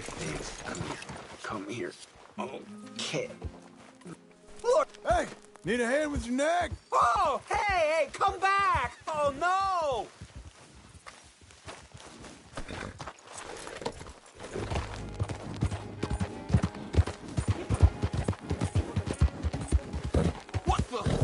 thing. Come here. Okay. Look! Hey! Need a hand with your neck? Oh! Hey! Come back! Oh, no! What the?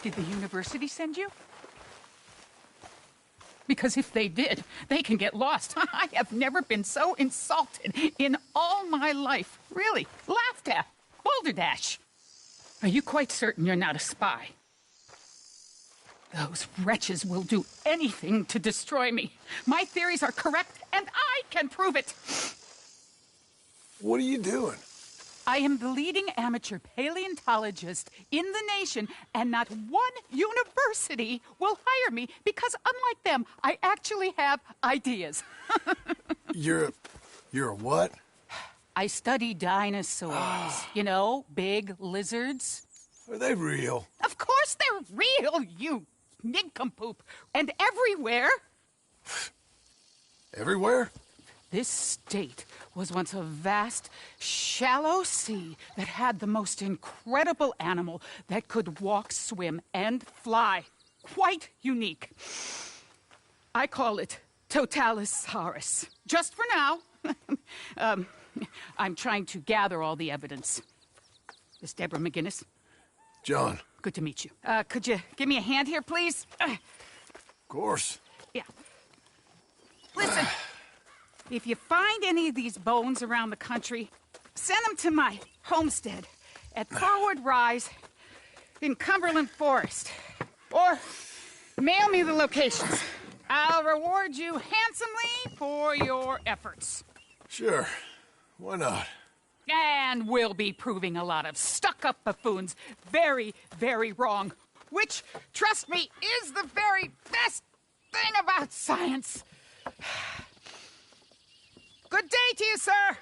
Did the university send you? Because if they did, they can get lost. I have never been so insulted in all my life. Really, laughed at. Balderdash. Are you quite certain you're not a spy? Those wretches will do anything to destroy me. My theories are correct, and I can prove it. What are you doing? I am the leading amateur paleontologist in the nation, and not one university will hire me because, unlike them, I actually have ideas. You're a what? I study dinosaurs. You know, big lizards. Are they real? Of course they're real, you nincompoop. And everywhere. Everywhere? This state was once a vast, shallow sea that had the most incredible animal that could walk, swim, and fly. Quite unique. I call it Totalisaurus. Just for now. I'm trying to gather all the evidence. Miss Deborah McGinnis. John. Good to meet you. Could you give me a hand here, please? Of course. Yeah. Listen. If you find any of these bones around the country, send them to my homestead at Forward Rise in Cumberland Forest. Or mail me the locations. I'll reward you handsomely for your efforts. Sure. Why not? And we'll be proving a lot of stuck-up buffoons very, very wrong. Which, trust me, is the very best thing about science. Good day to you, sir!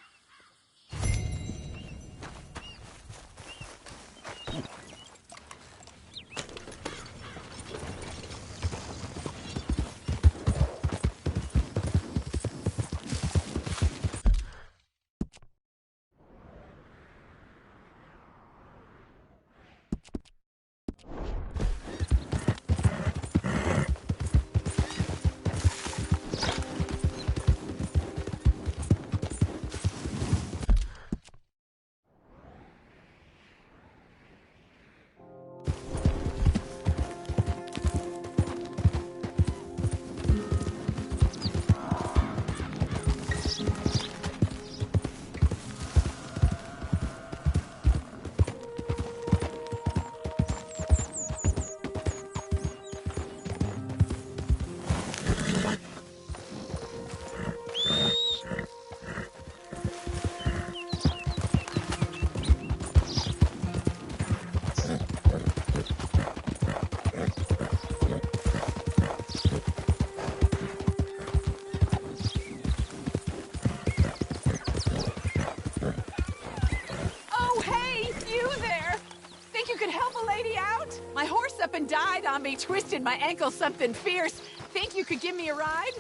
Up and died on me, twisted my ankle something fierce. Think you could give me a ride?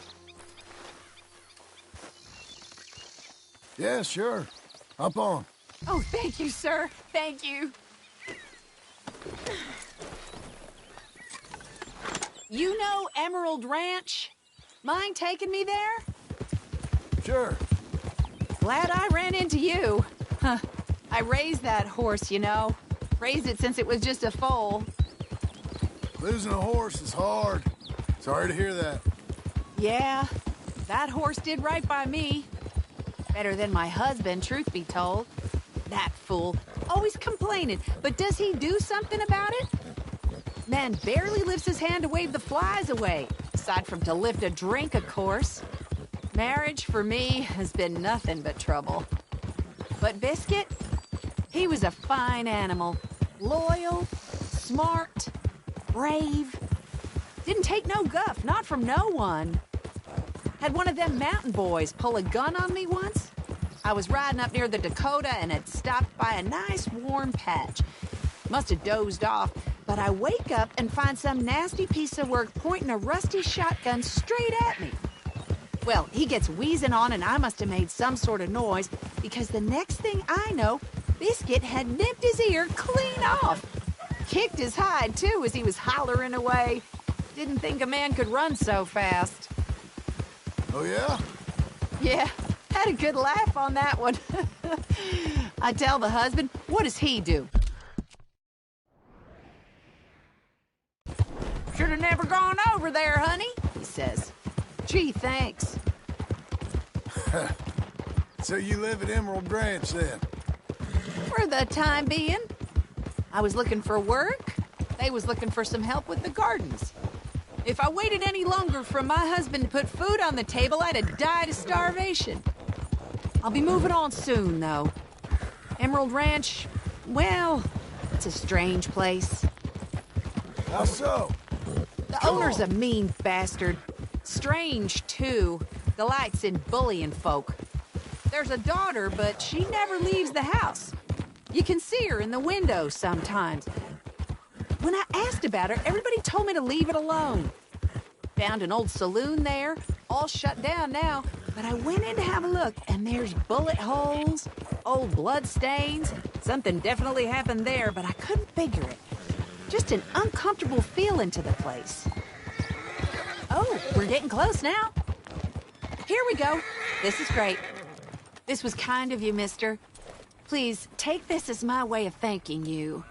Yeah, sure. Hop on. Oh, thank you, sir. Thank you. You know Emerald Ranch? Mind taking me there? Sure. Glad I ran into you. Huh. I raised that horse, you know. Raised it since it was just a foal. Losing a horse is hard. Sorry to hear that. Yeah, that horse did right by me. Better than my husband, truth be told. That fool. Always complaining, but does he do something about it? Man barely lifts his hand to wave the flies away. Aside from to lift a drink, of course. Marriage, for me, has been nothing but trouble. But Biscuit, he was a fine animal. Loyal, smart, brave. Didn't take no guff, not from no one. Had one of them mountain boys pull a gun on me once. I was riding up near the Dakota and had stopped by a nice warm patch. Must have dozed off, but I wake up and find some nasty piece of work pointing a rusty shotgun straight at me. Well, he gets wheezing on and I must have made some sort of noise because the next thing I know, Biscuit had nipped his ear clean off. Kicked his hide, too, as he was hollering away. Didn't think a man could run so fast. Oh, yeah? Yeah, had a good laugh on that one. I tell the husband, what does he do? Should have never gone over there, honey, he says. Gee, thanks. So you live at Emerald Ranch, then? For the time being. I was looking for work. They was looking for some help with the gardens. If I waited any longer for my husband to put food on the table, I'd have died of starvation. I'll be moving on soon, though. Emerald Ranch, well, it's a strange place. How so? The owner's a mean bastard. Strange, too. Delights in bullying folk. There's a daughter, but she never leaves the house. You can see her in the window sometimes. When I asked about her, everybody told me to leave it alone. Found an old saloon there, all shut down now, but I went in to have a look, and there's bullet holes, old blood stains. Something definitely happened there, but I couldn't figure it. Just an uncomfortable feeling to the place. Oh, we're getting close now. Here we go. This is great. This was kind of you, mister. Please, take this as my way of thanking you.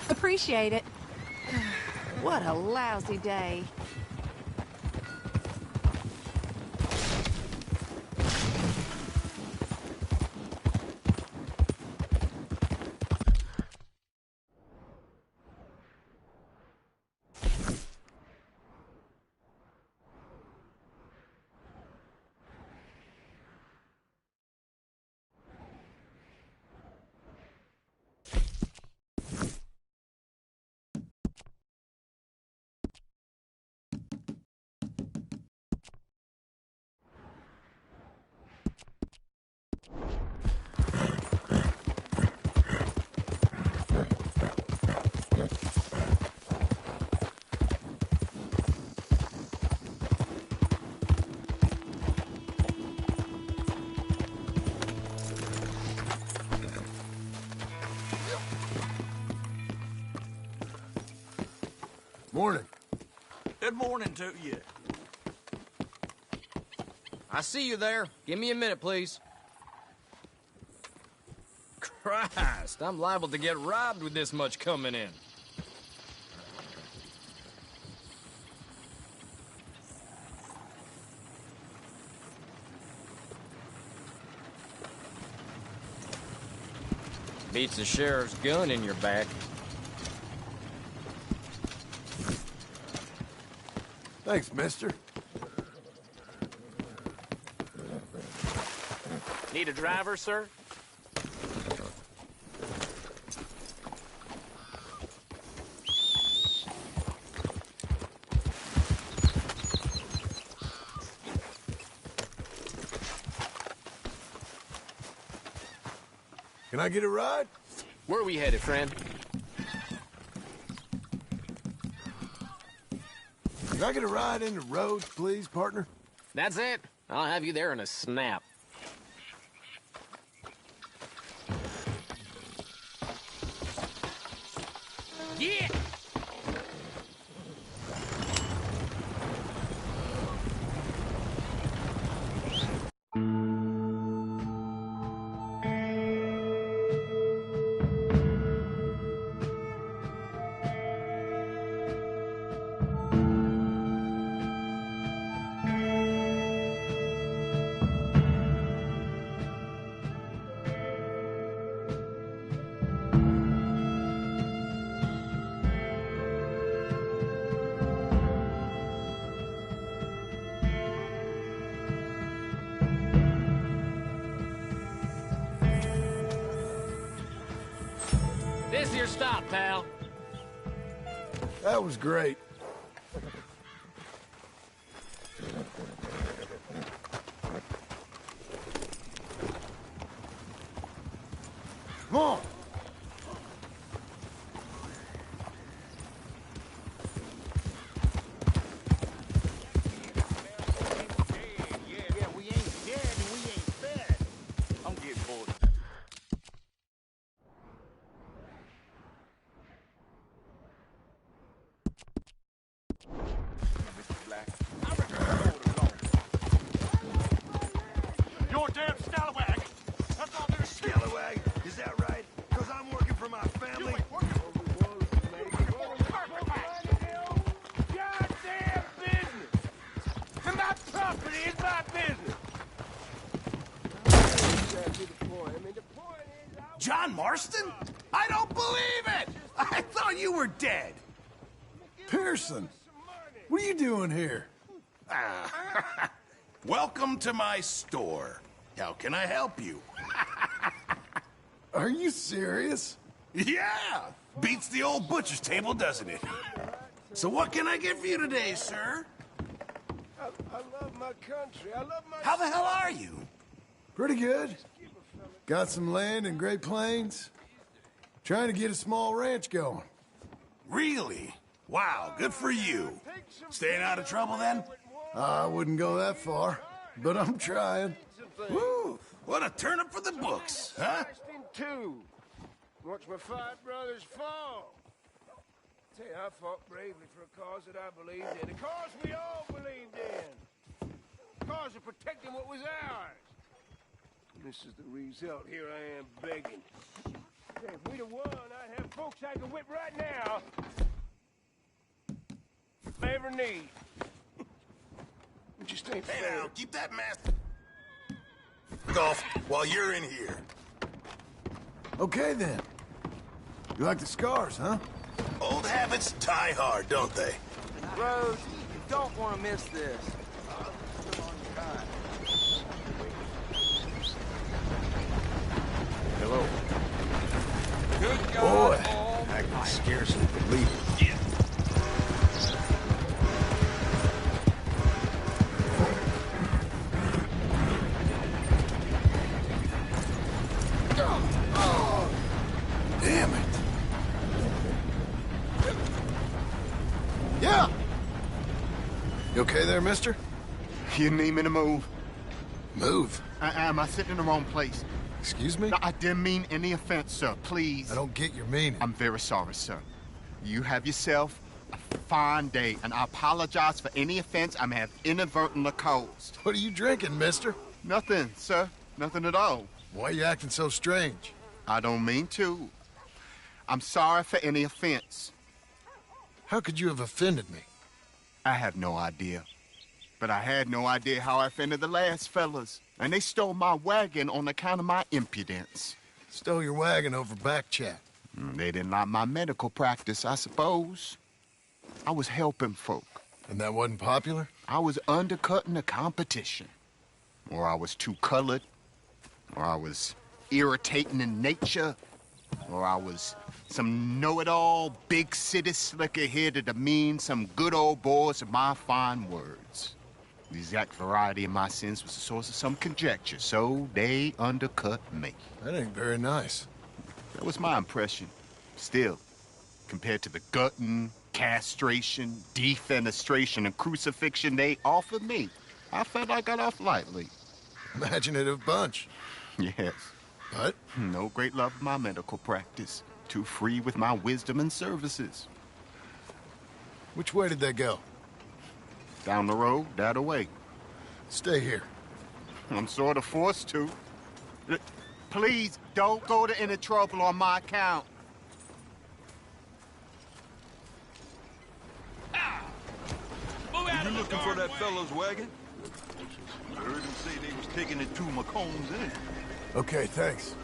Appreciate it. What a lousy day. Morning. Good morning to you. I see you there. Give me a minute, please. Christ, I'm liable to get robbed with this much coming in. Beats the sheriff's gun in your back. Thanks, mister. Need a driver, sir? Can I get a ride? Where are we headed, friend? Can I get a ride into Rhodes, please, partner? That's it. I'll have you there in a snap. Yeah! This is your stop, pal. That was great. Come on. Yeah, we ain't dead and we ain't fed. I'm getting bored. Mr. Black, I reckon we'll go along. You're a damn scallywag. That's all there is to it. Scallywag, is that right? Because I'm working for my family. Goddamn business! And my property is my business! John Marston? I don't believe it! I thought you were dead. Pearson, what are you doing here? Welcome to my store. How can I help you? Are you serious? Yeah! Beats the old butcher's table, doesn't it? So what can I get for you today, sir? I love my country. I love my... How the hell are you? Pretty good. Got some land in Great Plains. Trying to get a small ranch going. Really? Wow, good for you. Staying out of trouble, then? I wouldn't go that far, but I'm trying. Woo! What a turnip for the books, huh? Two. Watch my five brothers fall. Tell you, I fought bravely for a cause that I believed in. A cause we all believed in. A cause of protecting what was ours. And this is the result. Here I am begging. If we'd have won, I'd have folks I could whip right now. If I ever need. It just ain't Hey fair. now, keep that mask off while you're in here. Okay then. You like the scars, huh? Old habits die hard, don't they? Rose, you don't want to miss this. Hello. Good Boy, I can scarcely believe it. damn it. Yeah! You okay there, mister? You need me to move? Move. Am I sitting in the wrong place? Excuse me? No, I didn't mean any offense, sir. Please. I don't get your meaning. I'm very sorry, sir. You have yourself a fine day, and I apologize for any offense I may have inadvertently caused. What are you drinking, mister? Nothing, sir. Nothing at all. Why are you acting so strange? I don't mean to. I'm sorry for any offense. How could you have offended me? I have no idea. But I had no idea how I offended the last fellas. And they stole my wagon on account of my impudence. Stole your wagon over back chat. They didn't like my medical practice, I suppose. I was helping folk. And that wasn't popular? I was undercutting the competition. Or I was too colored. Or I was irritating in nature. Or I was some know-it-all, big city slicker here to demean some good old boys of my fine words. The exact variety of my sins was the source of some conjecture, so they undercut me. That ain't very nice. That was my impression. Still, compared to the gutting, castration, defenestration, and crucifixion they offered me, I felt I got off lightly. Imaginative bunch. Yes. But No great love of my medical practice. Too free with my wisdom and services. which way did they go? Down the road, that away. Stay here. I'm sort of forced to. Please, don't go to any trouble on my account. You looking for that fellow's wagon? I heard him say they was taking it to McComb's Inn. Okay, thanks.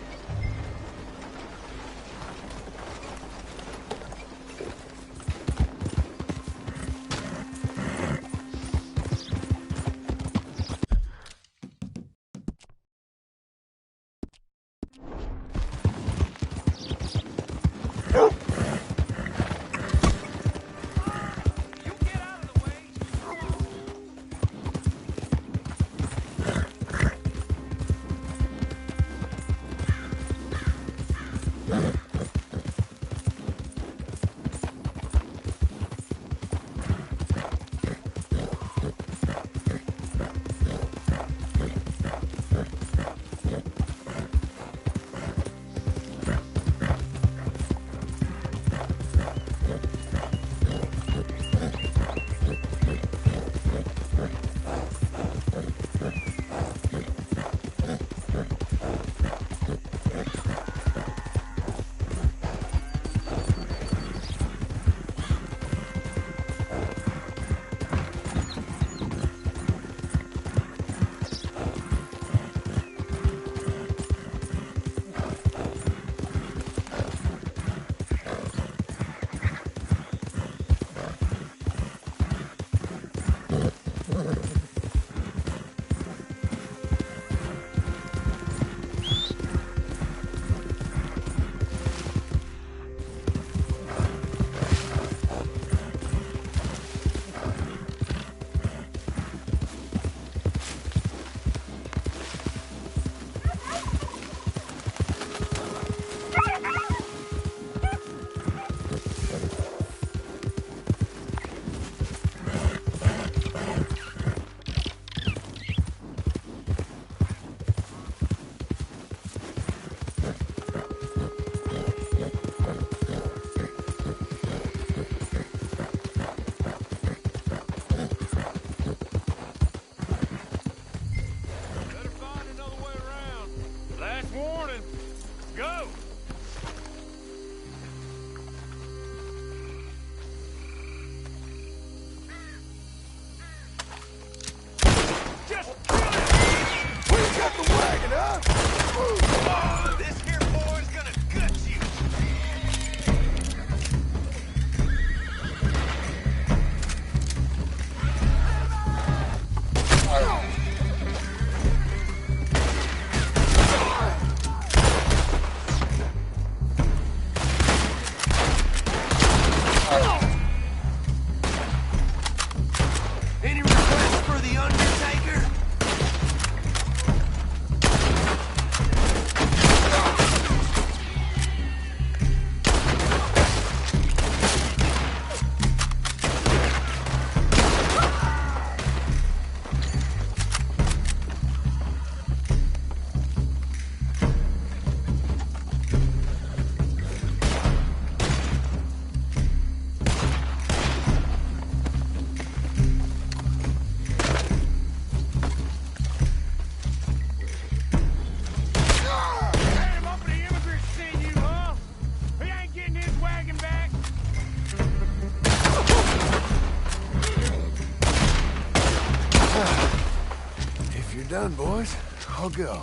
done, boys. I'll go.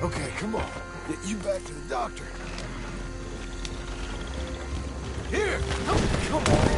Okay, come on. Get you back to the doctor. Here! Come on!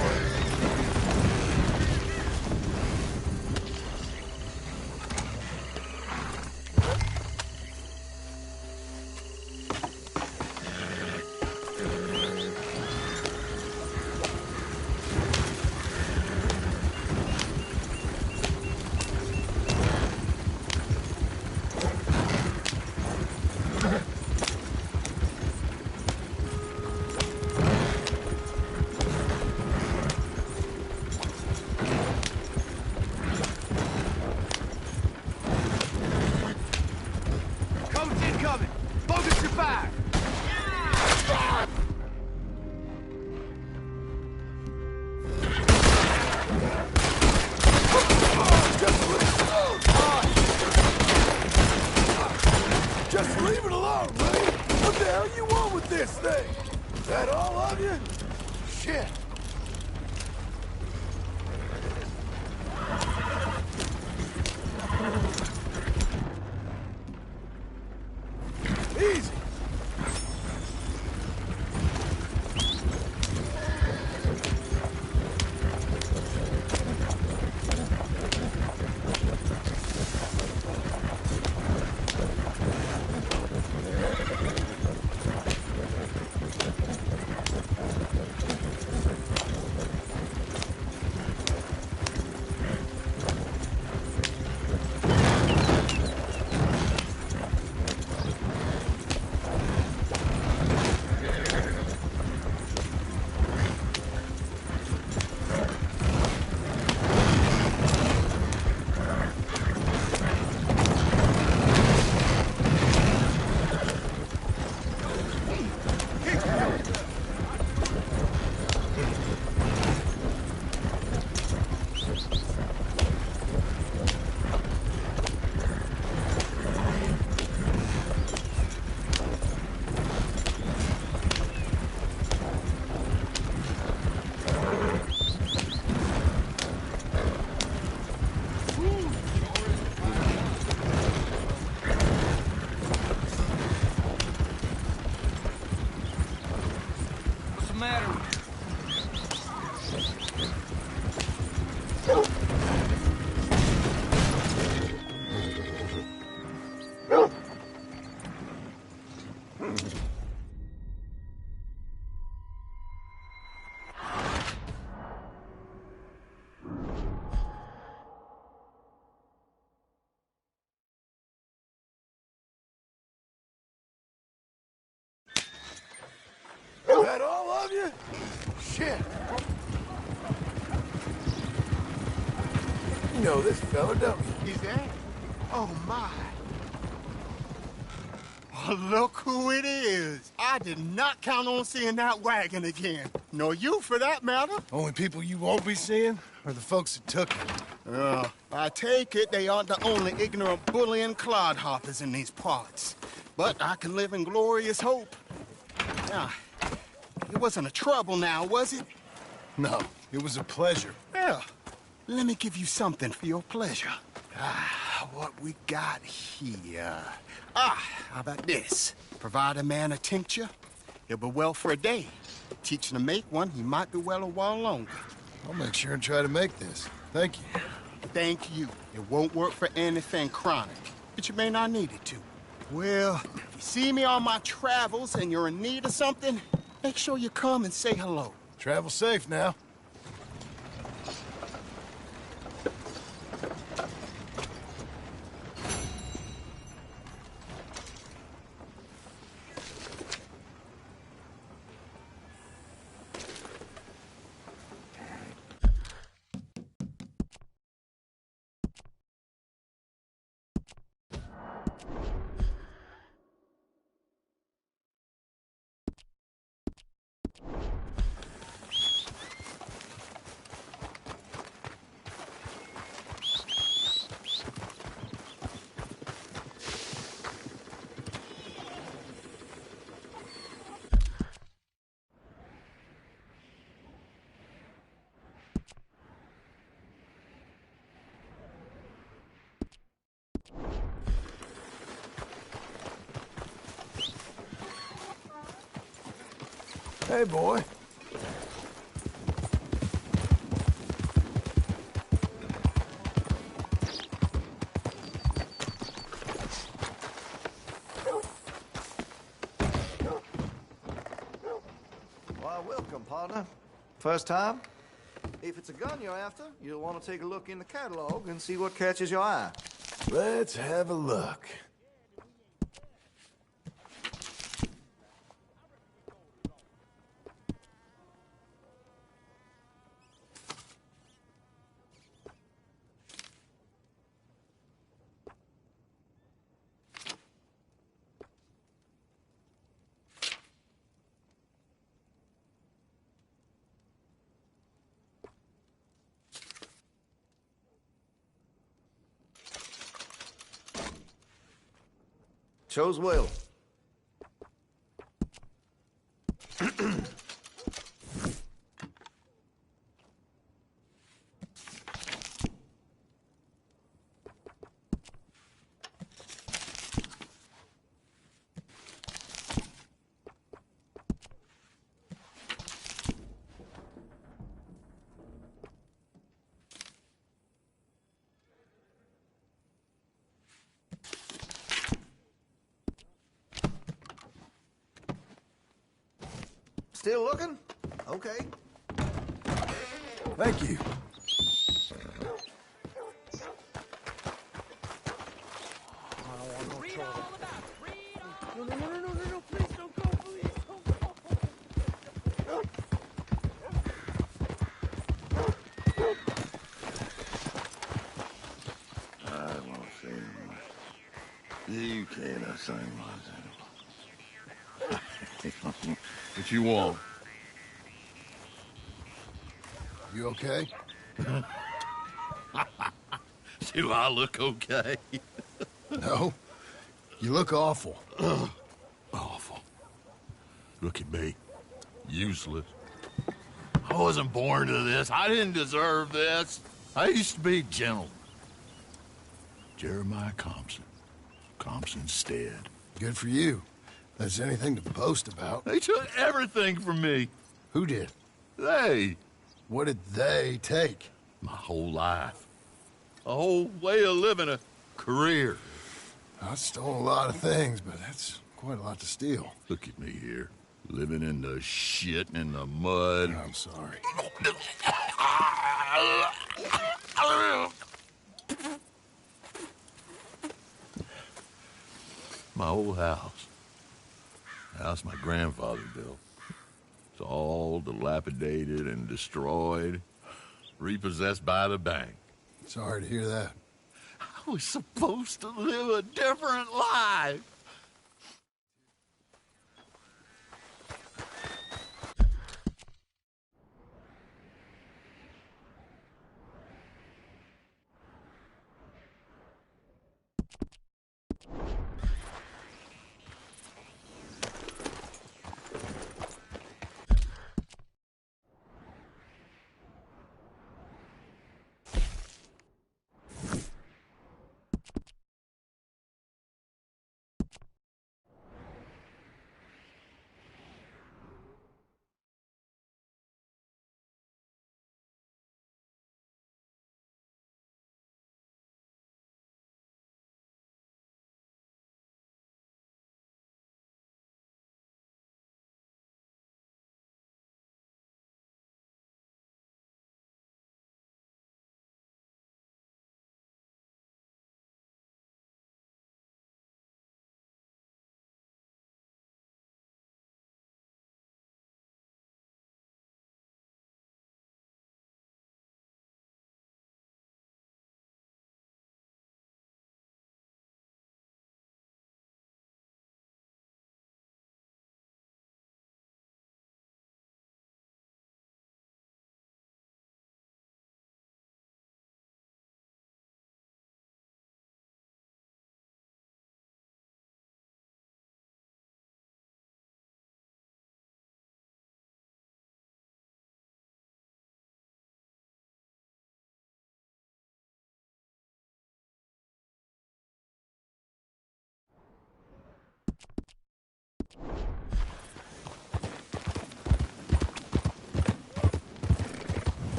Just leave it alone, buddy! What the hell you want with this thing? Is that all of you? Shit! Easy! That all of you? Shit! know this fella, don't you? Is that? Oh, my. Oh, look who it is. I did not count on seeing that wagon again. Nor you, for that matter. Only people you won't be seeing are the folks that took it. I take it they aren't the only ignorant bullying clodhoppers in these parts. But I can live in glorious hope. Now, it wasn't a trouble now, was it? No, it was a pleasure. Yeah. Let me give you something for your pleasure. What we got here? How about this? Provide a man a tincture, he'll be well for a day. Teach him to make one, he might be well a while longer. I'll make sure and try to make this. Thank you. Thank you. It won't work for anything chronic, but you may not need it to. Well, if you see me on my travels and you're in need of something, make sure you come and say hello. Travel safe now. Hey, boy. Why, welcome, partner. First time? If it's a gun you're after, you'll want to take a look in the catalog and see what catches your eye. Let's have a look. Shows well. Still looking? Okay. Thank you. I won't say much. You can't say much. What you want? You okay? Do I look okay? No. You look awful. Awful. Look at me. Useless. I wasn't born to this. I didn't deserve this. I used to be gentle. Jeremiah Compson. Compson's dead. Good for you. That's anything to boast about. They took everything from me. Who did? They. What did they take? My whole life. A whole way of living, a career. I stole a lot of things, but that's quite a lot to steal. Look at me here, living in the shit and in the mud. I'm sorry. My old house. The house my grandfather built. It's all dilapidated and destroyed, repossessed by the bank. Sorry to hear that. I was supposed to live a different life.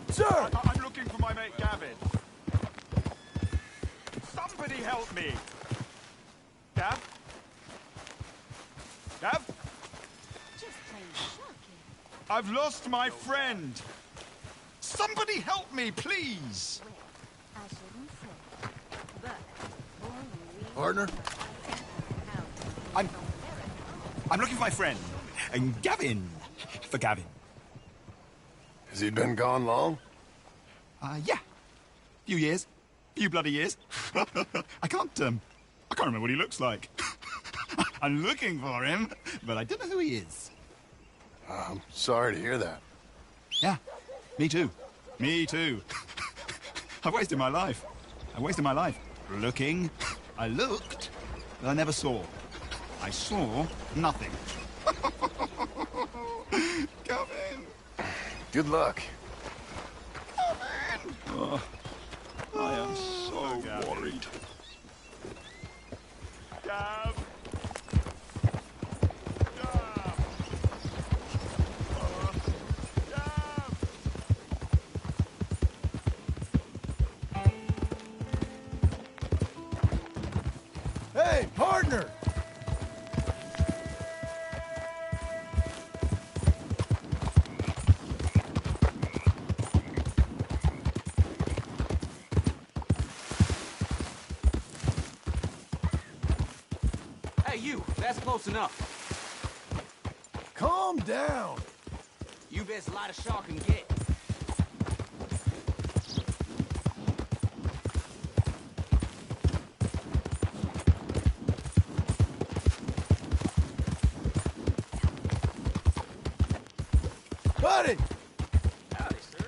Sir! I'm looking for my mate Gavin. Somebody help me! Gav? Gav? Just plain shocking. I've lost my friend! Somebody help me, please! I shouldn't say. But Partner? I'm looking for my friend. And Gavin. For Gavin. Has he been gone long? Yeah. Few years. Few bloody years. I can't remember what he looks like. I'm looking for him, but I don't know who he is. I'm sorry to hear that. Yeah. Me too. Me too. I've wasted my life. Looking. I looked, but I never saw. I saw nothing. Gavin! Good luck. Gavin! Oh, I am so worried. Gav! Gav! Gav! Hey, partner! Hey, you! That's close enough. Calm down. You best light a shark and get. Buddy! Howdy, sir.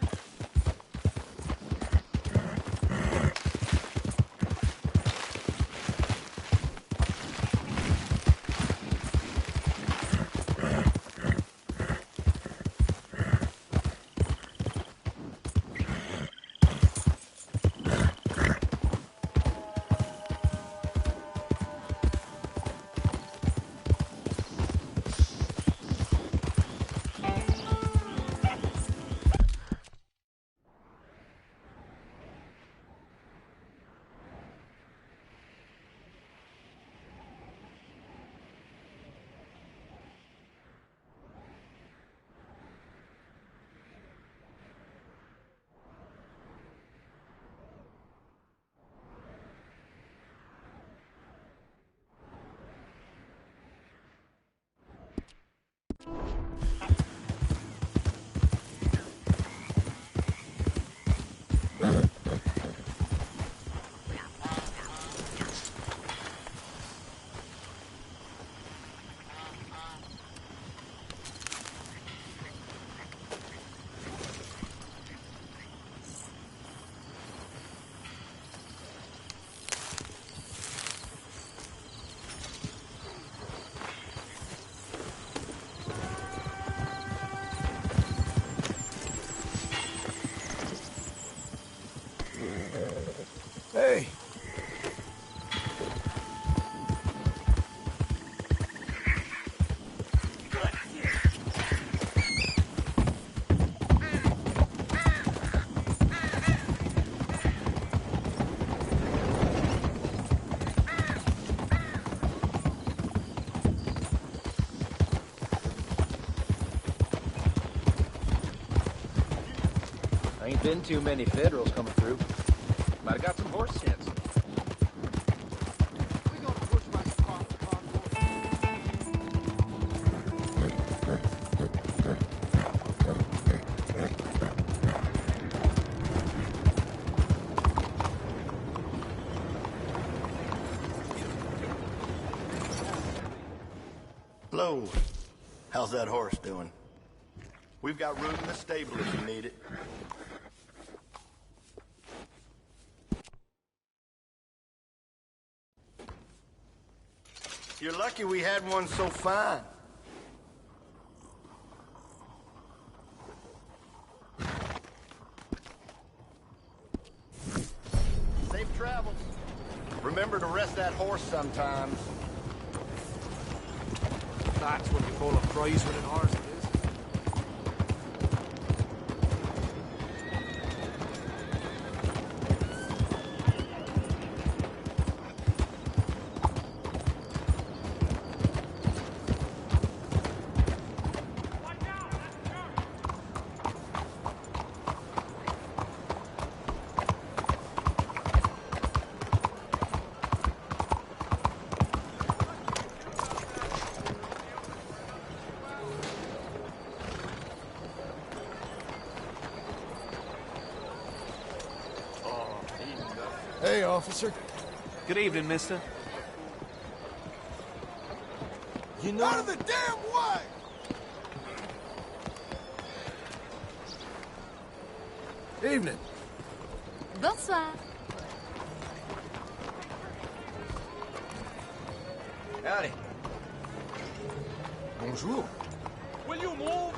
been too many Federals coming through. Might have got some horse sense. Hello. How's that horse doing? We've got room in the stable if you need it. You're lucky we had one so fine. Safe travels. Remember to rest that horse sometimes. That's what you call a prize-winning horse, it is. Hey, officer. Good evening, mister. You know... Out of the damn way! Evening. Bonsoir. Howdy. Bonjour. Will you move?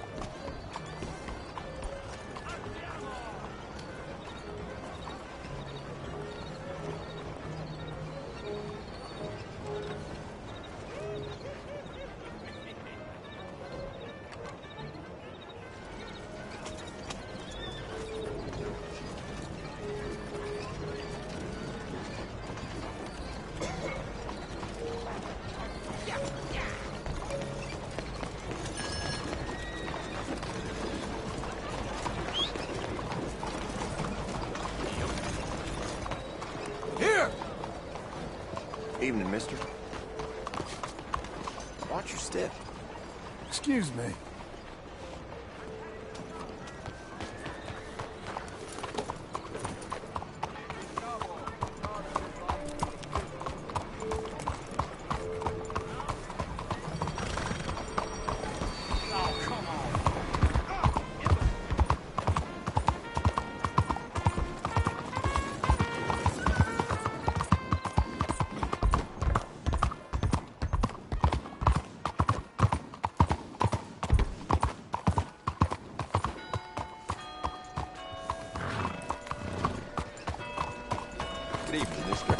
Here! Evening, mister. Watch your step. Excuse me. Good evening, mister.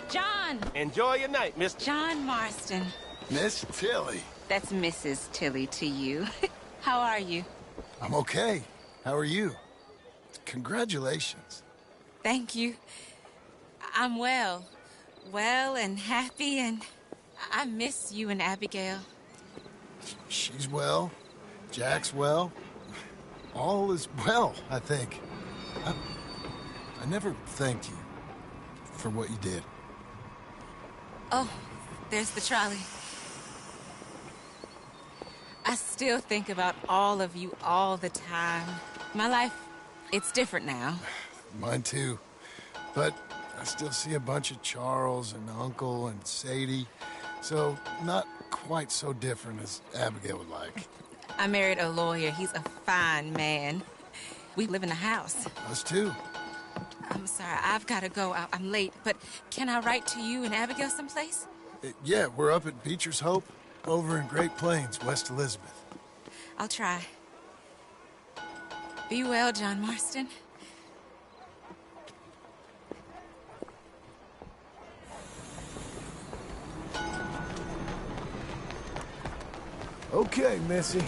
John! Enjoy your night, miss. John Marston. Miss Tilly. That's Mrs. Tilly to you. How are you? I'm okay. How are you? Congratulations. Thank you. I'm well. Well and happy, and I miss you and Abigail. She's well. Jack's well. All is well, I think. I never thanked you for what you did. Oh, there's the trolley. I still think about all of you all the time. My life, it's different now. Mine too. But I still see a bunch of Charles and Uncle and Sadie. So not quite so different as Abigail would like. I married a lawyer. He's a fine man. We live in a house. Us too. I'm sorry, I've got to go. I'm late, but can I write to you and Abigail someplace? Yeah, we're up at Beecher's Hope, over in Great Plains, West Elizabeth. I'll try. Be well, John Marston. Okay, Missy.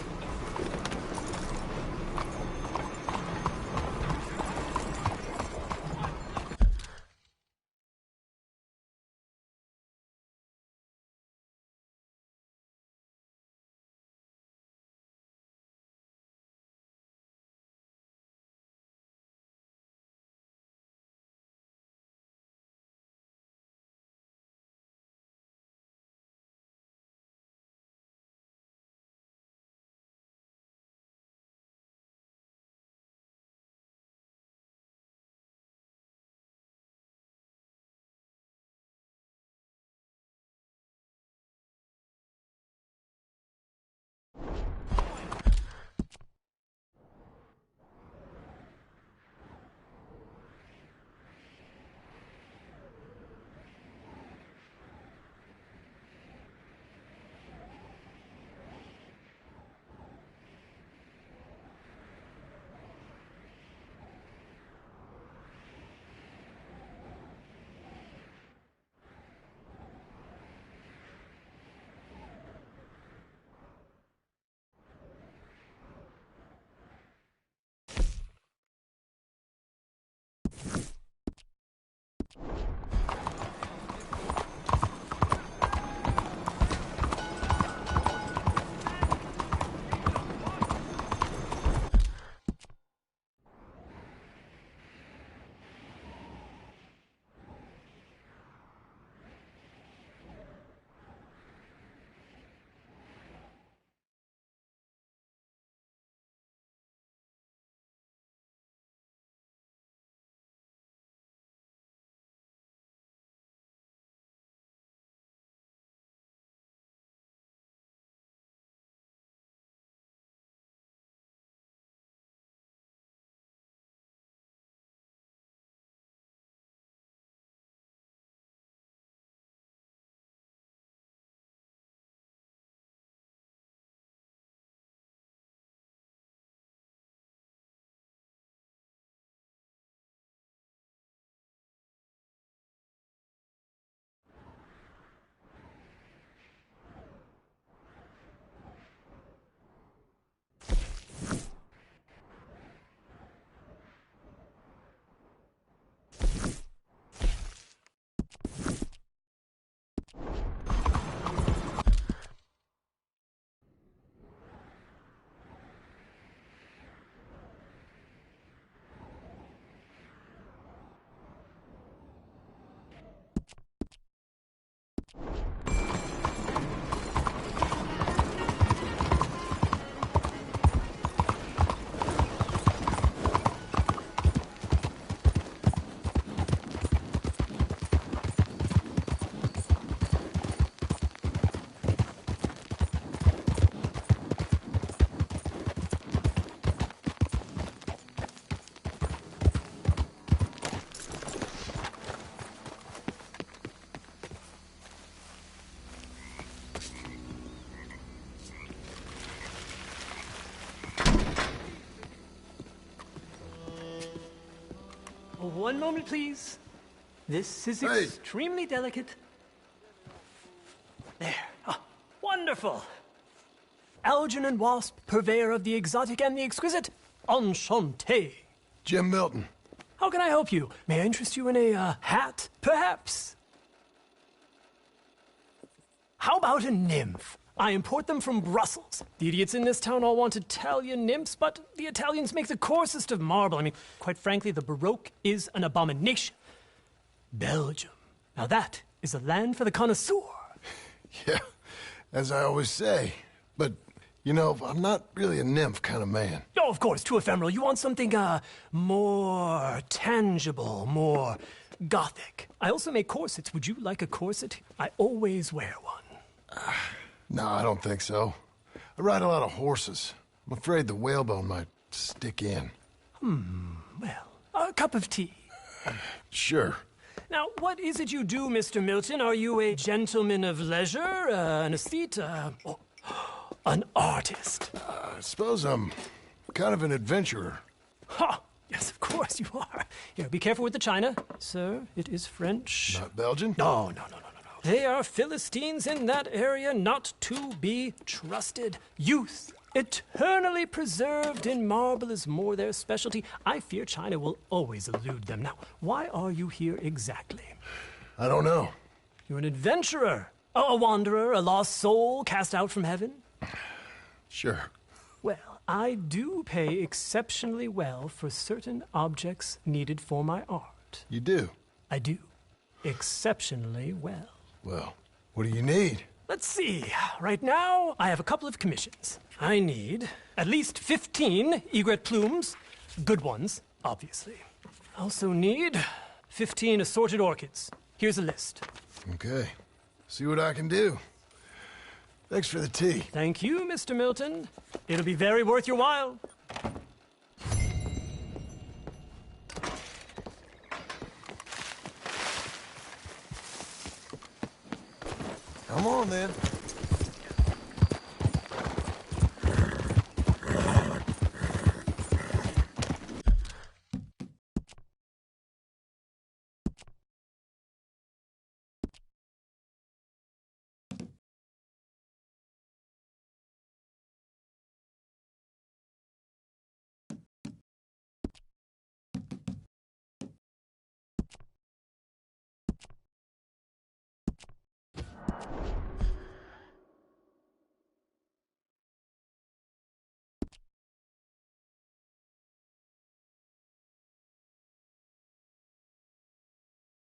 One moment, please. This is Hey. extremely delicate. There. Ah, wonderful. Algernon Wasp, purveyor of the exotic and the exquisite. Enchanté. Jim Milton. How can I help you? May I interest you in a hat, perhaps? How about a nymph? I import them from Brussels. The idiots in this town all want Italian nymphs, but the Italians make the coarsest of marble. I mean, quite frankly, the Baroque is an abomination. Belgium. Now that is a land for the connoisseur. Yeah, as I always say. But, you know, I'm not really a nymph kind of man. Oh, of course, too ephemeral. You want something, more tangible, more gothic. I also make corsets. Would you like a corset? I always wear one. No, I don't think so. I ride a lot of horses. I'm afraid the whalebone might stick in. Well, a cup of tea. Sure. Now, what is it you do, Mr. Milton? Are you a gentleman of leisure, an aesthete, an artist? I suppose I'm kind of an adventurer. Ha! Yes, of course you are. Here, be careful with the china. Sir, it is French. Not Belgian? No. They are Philistines in that area not to be trusted. Youth, eternally preserved in marble, is more their specialty. I fear China will always elude them. Now, why are you here exactly? I don't know. You're an adventurer, a wanderer, a lost soul cast out from heaven? Sure. Well, I do pay exceptionally well for certain objects needed for my art. You do? I do. Exceptionally well. Well, what do you need? Let's see. Right now, I have a couple of commissions. I need at least 15 egret plumes. Good ones, obviously. I also need 15 assorted orchids. Here's a list. Okay. See what I can do. Thanks for the tea. Thank you, Mr. Milton. It'll be very worth your while. Come on, then.